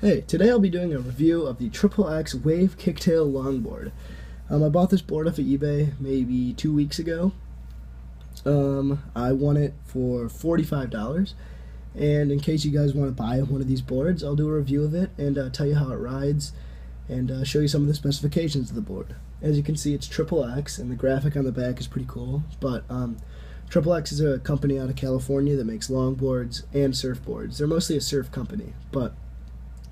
Hey, today I'll be doing a review of the Triple X Wave Kicktail Longboard. I bought this board off of eBay maybe 2 weeks ago. I won it for $45, and in case you guys want to buy one of these boards, I'll do a review of it and tell you how it rides and show you some of the specifications of the board. As you can see, it's Triple X, and the graphic on the back is pretty cool, but Triple X is a company out of California that makes longboards and surfboards. They're mostly a surf company, but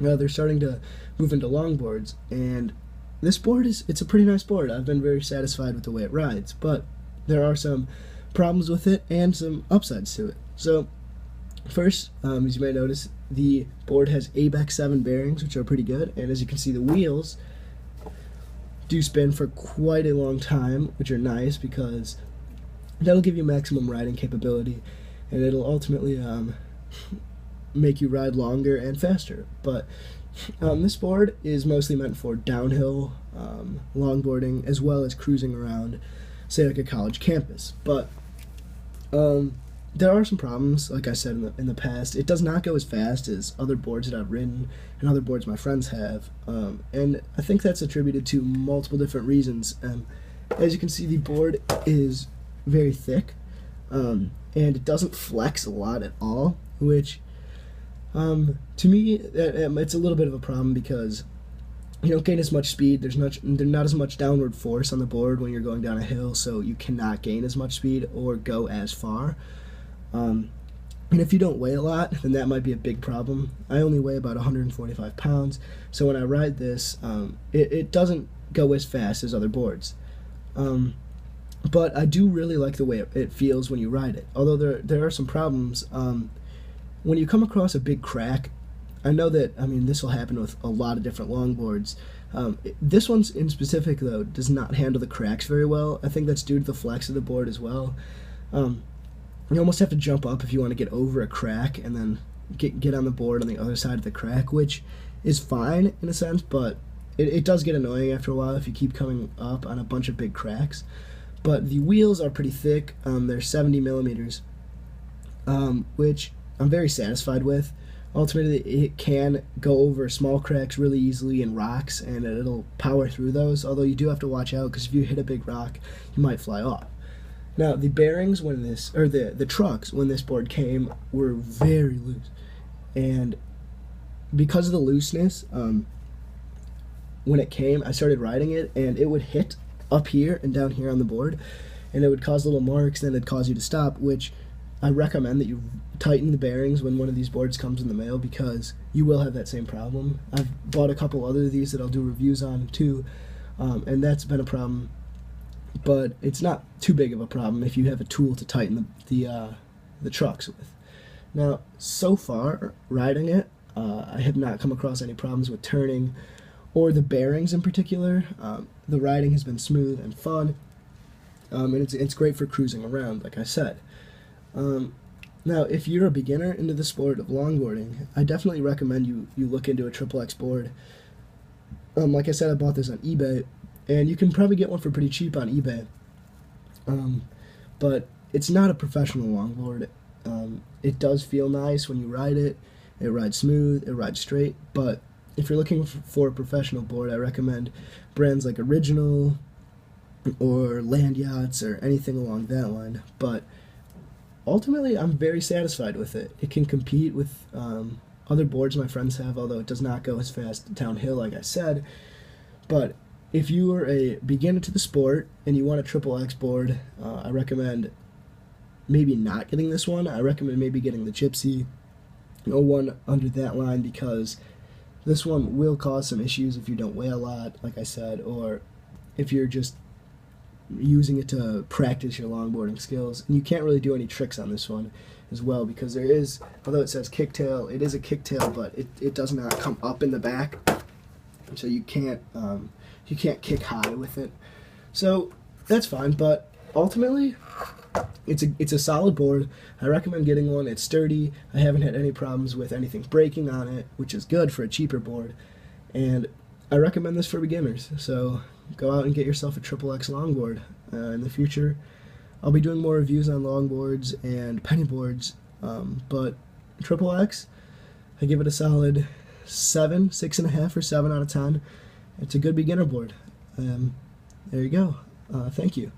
they're starting to move into longboards, and this board it's a pretty nice board. I've been very satisfied with the way it rides, but there are some problems with it and some upsides to it. So first, as you may notice, the board has ABEX 7 bearings, which are pretty good, and as you can see, the wheels do spin for quite a long time, which are nice because that'll give you maximum riding capability, and it'll ultimately make you ride longer and faster. But this board is mostly meant for downhill longboarding as well as cruising around, say, like a college campus. But there are some problems. Like I said in the past, it does not go as fast as other boards that I've ridden and other boards my friends have, and I think that's attributed to multiple different reasons. As you can see, the board is very thick, and it doesn't flex a lot at all, which to me, it's a little bit of a problem because you don't gain as much speed. There's not as much downward force on the board when you're going down a hill, so you cannot gain as much speed or go as far. And if you don't weigh a lot, then that might be a big problem. I only weigh about 145 pounds, so when I ride this, it doesn't go as fast as other boards. But I do really like the way it feels when you ride it, although there are some problems. When you come across a big crack, I know that, this will happen with a lot of different longboards. This one's in specific, though, does not handle the cracks very well. I think that's due to the flex of the board as well. You almost have to jump up if you want to get over a crack and then get on the board on the other side of the crack, which is fine in a sense, but it does get annoying after a while if you keep coming up on a bunch of big cracks. But the wheels are pretty thick. They're 70 millimeters, which I'm very satisfied with. Ultimately, it can go over small cracks really easily in rocks, and it'll power through those, although you do have to watch out because if you hit a big rock, you might fly off. Now, the bearings the trucks when this board came were very loose, and because of the looseness, when it came, I started riding it, and it would hit up here and down here on the board, and it would cause little marks, then it'd cause you to stop, which I recommend that you tighten the bearings when one of these boards comes in the mail because you will have that same problem. I've bought a couple other of these that I'll do reviews on too, and that's been a problem, but it's not too big of a problem if you have a tool to tighten the trucks with. Now, so far, riding it, I have not come across any problems with turning or the bearings in particular. The riding has been smooth and fun, and it's great for cruising around, like I said. Now, if you're a beginner into the sport of longboarding, I definitely recommend you look into a Triple X board. Like I said, I bought this on eBay, and you can probably get one for pretty cheap on eBay. But it's not a professional longboard. It does feel nice when you ride it. It rides smooth, it rides straight, but if you're looking for a professional board, I recommend brands like Original or Land Yachts or anything along that line. But ultimately, I'm very satisfied with it. It can compete with other boards my friends have, although it does not go as fast downhill, like I said. But if you are a beginner to the sport and you want a Triple X board, I recommend maybe not getting this one. I recommend maybe getting the Gypsy or one under that line because this one will cause some issues if you don't weigh a lot, like I said, or if you're just using it to practice your longboarding skills. And you can't really do any tricks on this one as well because there is, although it says kicktail, it is a kicktail, but it does not come up in the back, so you can't kick high with it. So that's fine, but ultimately it's a solid board. I recommend getting one. It's sturdy. I haven't had any problems with anything breaking on it, which is good for a cheaper board, and I recommend this for beginners. So go out and get yourself a Triple X longboard. In the future, I'll be doing more reviews on longboards and penny boards, but Triple X, I give it a solid 6.5 or 7 out of 10. It's a good beginner board. There you go. Thank you.